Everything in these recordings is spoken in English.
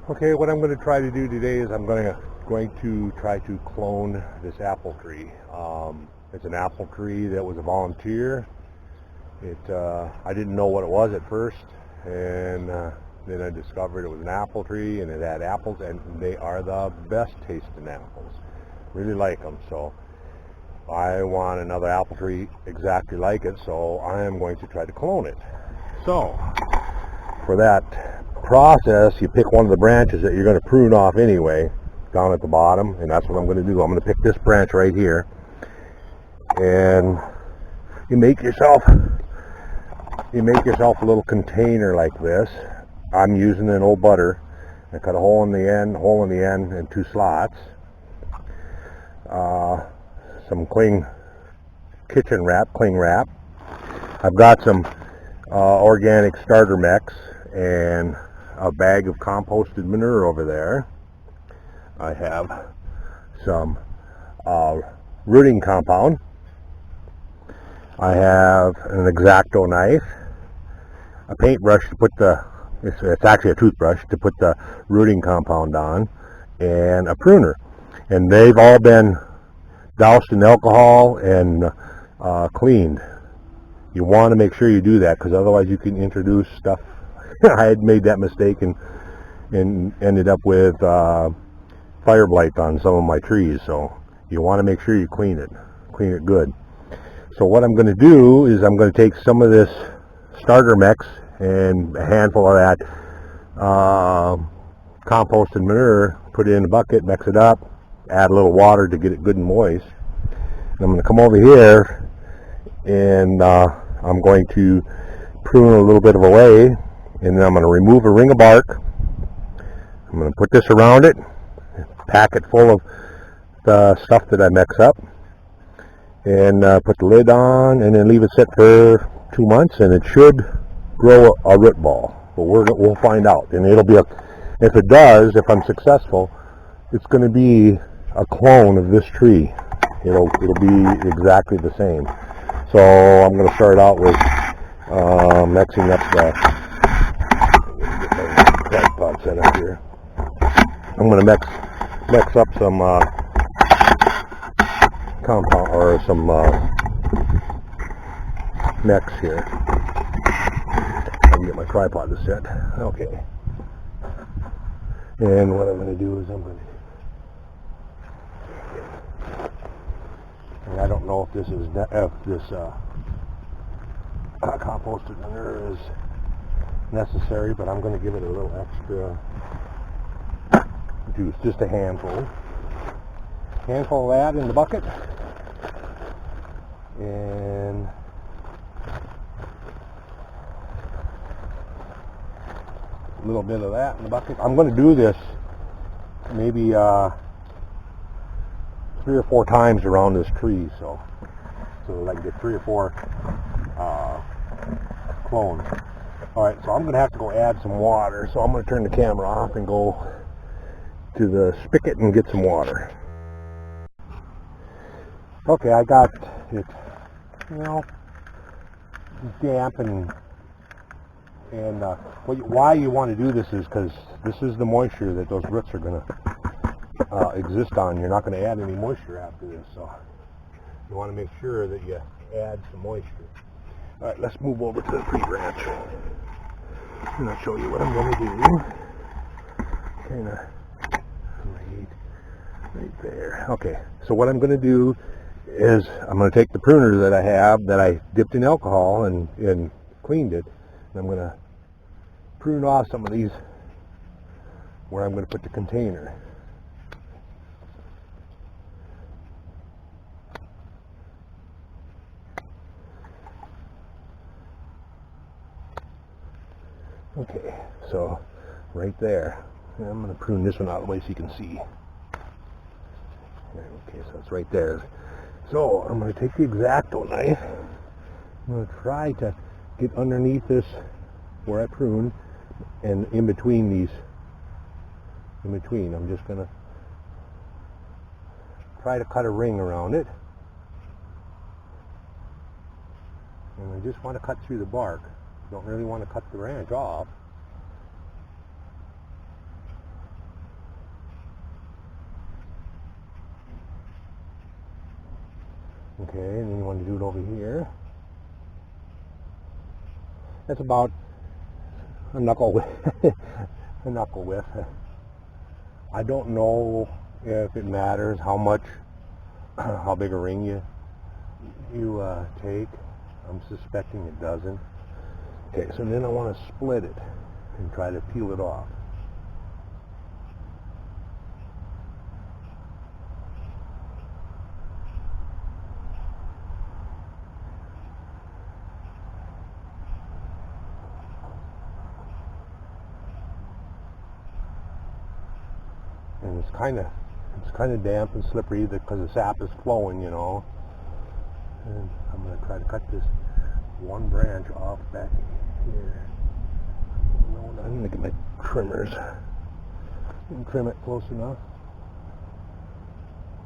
Okay, what I'm going to try to do today is I'm going to try to clone this apple tree. It's an apple tree that was a volunteer. I didn't know what it was at first, and then I discovered it was an apple tree, and it had apples, and they are the best tasting apples. Really like them, so I want another apple tree exactly like it, so I am going to try to clone it. So, for that process, you pick one of the branches that you're going to prune off anyway, down at the bottom, and that's what I'm going to do. I'm going to pick this branch right here, and you make yourself a little container like this. I'm using an old butter. I cut a hole in the end, and 2 slots. Some cling wrap. I've got some organic starter mix and a bag of composted manure over there. I have some rooting compound. I have an X-Acto knife, a paintbrush to put it's actually a toothbrush to put the rooting compound on, and a pruner. And they've all been doused in alcohol and cleaned. You want to make sure you do that, because otherwise you can introduce stuff. I had made that mistake and ended up with fire blight on some of my trees. So you want to make sure you clean it good. So what I'm going to do is I'm going to take some of this starter mix and a handful of that composted manure, put it in a bucket, mix it up, add a little water to get it good and moist. And I'm going to come over here and I'm going to prune a little bit of away, and then I'm going to remove a ring of bark. I'm going to put this around it, pack it full of the stuff that I mix up, and put the lid on, and then leave it sit for 2 months, and it should grow a root ball. But we'll find out, and it'll be if it does, if I'm successful, it's going to be a clone of this tree. It'll be exactly the same. So I'm going to start out with mixing up the tripod set up here. I'm going to mix up some compound or some mix here. I can get my tripod to sit. Okay. And what I'm going to do is and I don't know if this composted manure is necessary, but I'm going to give it a little extra juice, just a handful of that in the bucket, and a little bit of that in the bucket. I'm going to do this maybe 3 or 4 times around this tree, so I can get 3 or 4 clones. Alright, so I'm going to have to go add some water, so I'm going to turn the camera off and go to the spigot and get some water. Okay, I got it, damp, and why you want to do this is because this is the moisture that those roots are going to exist on. You're not going to add any moisture after this, so you want to make sure that you add some moisture. Alright, let's move over to the tree branch, and I'll show you what I'm going to do. Kind of right there. Okay, so what I'm going to do is I'm going to take the pruner that I have, that I dipped in alcohol and cleaned it, and I'm going to prune off some of these where I'm going to put the container. Okay, so right there. And I'm going to prune this one out of the way so you can see. Okay, so it's right there. So I'm going to take the X-Acto knife. I'm going to try to get underneath this where I prune, and in between, I'm just going to try to cut a ring around it. And I just want to cut through the bark. Don't really want to cut the branch off. Okay, and then you want to do it over here. That's about a knuckle width. A knuckle width. I don't know if it matters how much, how big a ring you take. I'm suspecting it doesn't. Okay, so then I want to split it and try to peel it off. And it's kind of damp and slippery because the sap is flowing, you know. And I'm going to try to cut this one branch off back here. I'm going to get my trimmers and trim it close enough.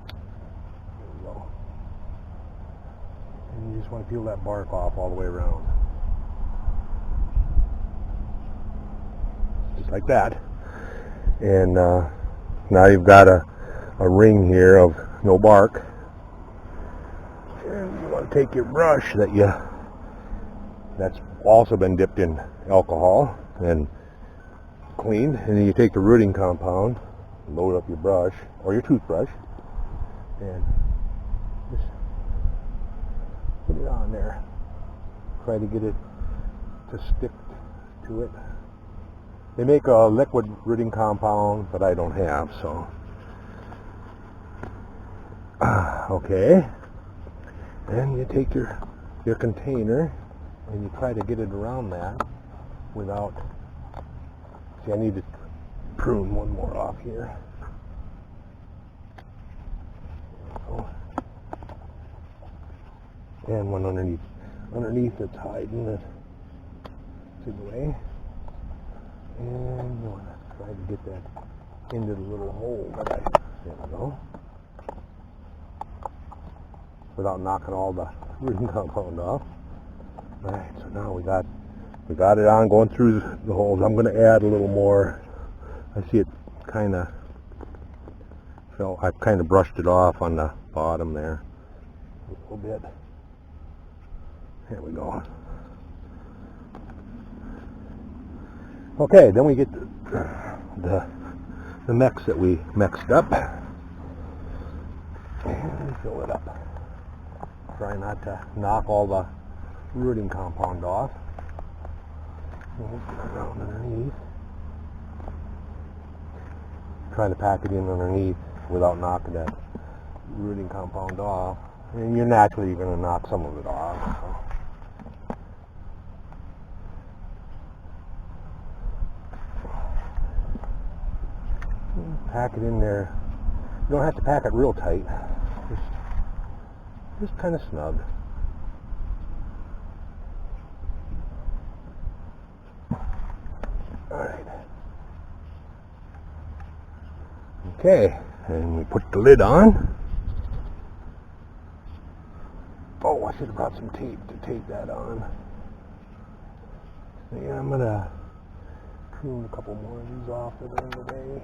There we go. And you just want to peel that bark off all the way around. Just like that. And now you've got a ring here of no bark. And you want to take your brush that's also been dipped in alcohol and cleaned, and then you take the rooting compound, load up your brush or your toothbrush, and just put it on there. Try to get it to stick to it. They make a liquid rooting compound, but I don't have, so. Okay. Then you take your container and you try to get it around that without, see, I need to prune one more off here. Oh. And one underneath it's hiding the away. And you want to try to get that into the little hole that there we go. Without knocking all the rooting compound off. Alright, so now we got it on going through the holes. I'm going to add a little more. I see it kind of fell. I've kind of brushed it off on the bottom there a little bit. There we go. Okay, then we get the mix that we mixed up and fill it up. Try not to knock all the rooting compound off. Around underneath. Try to pack it in underneath without knocking that rooting compound off. And you're naturally going to knock some of it off. So. Pack it in there. You don't have to pack it real tight. Just kind of snug. Alright. Okay, and we put the lid on. Oh, I should have brought some tape to tape that on. So yeah, I'm going to prune a couple more of these off that are in the way.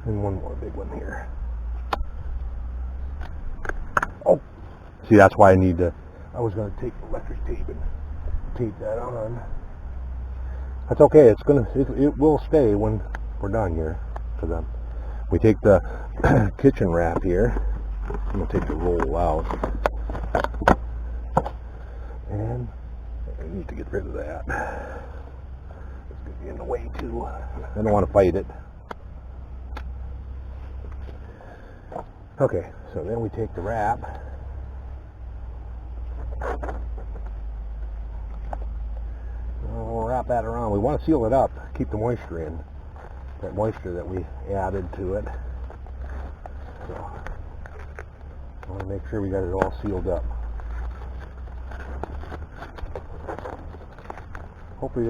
And one more big one here. Oh, see, that's why I was going to take electric tape and tape that on. That's okay. It will stay when we're done here. Because we take the kitchen wrap here. I'm going to take the roll out. And I need to get rid of that. It's going to be in the way too. I don't want to fight it. Okay, so then we take the wrap. We'll wrap that around. We want to seal it up, keep the moisture in. That moisture that we added to it. So, I want to make sure we got it all sealed up. Hopefully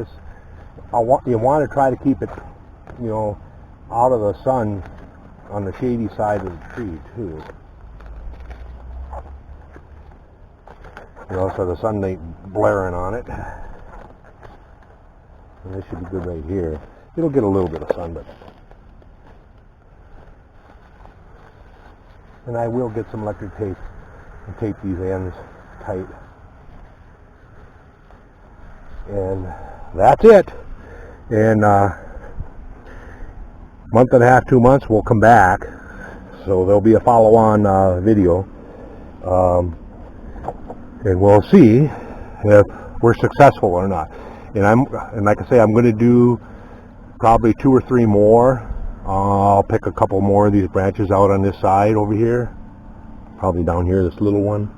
you want to try to keep it, out of the sun on the shady side of the tree too. So the sun ain't blaring on it. And this should be good right here. It'll get a little bit of sun, but... And I will get some electric tape and tape these ends tight. And that's it. In month and a half, 2 months, we'll come back. So there'll be a follow-on video. And we'll see if we're successful or not. And like I say, I'm going to do probably 2 or 3 more. I'll pick a couple more of these branches out on this side over here. Probably down here, this little one.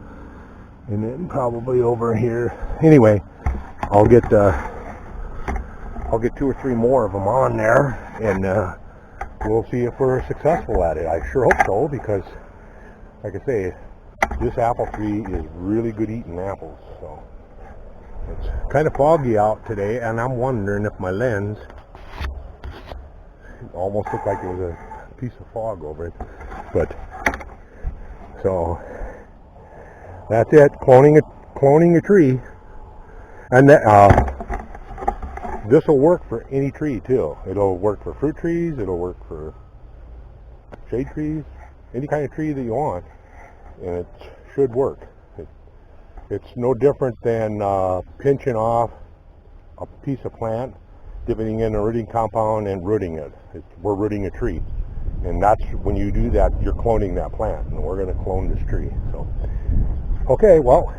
And then probably over here. Anyway, I'll get 2 or 3 more of them on there, and we'll see if we're successful at it. I sure hope so, because, like I say, this apple tree is really good eating apples. So it's kind of foggy out today, and I'm wondering if my lens, it almost looked like there was a piece of fog over it. But so that's it. Cloning a tree, and this will work for any tree too. It'll work for fruit trees. It'll work for shade trees, any kind of tree that you want, and it should work. It's no different than pinching off a piece of plant, dipping in a rooting compound and rooting it. We're rooting a tree, and that's when you do that, you're cloning that plant, and we're going to clone this tree. So, okay, well,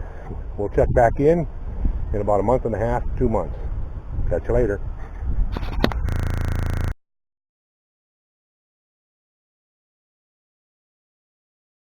we'll check back in about a month and a half, 2 months. Catch you later.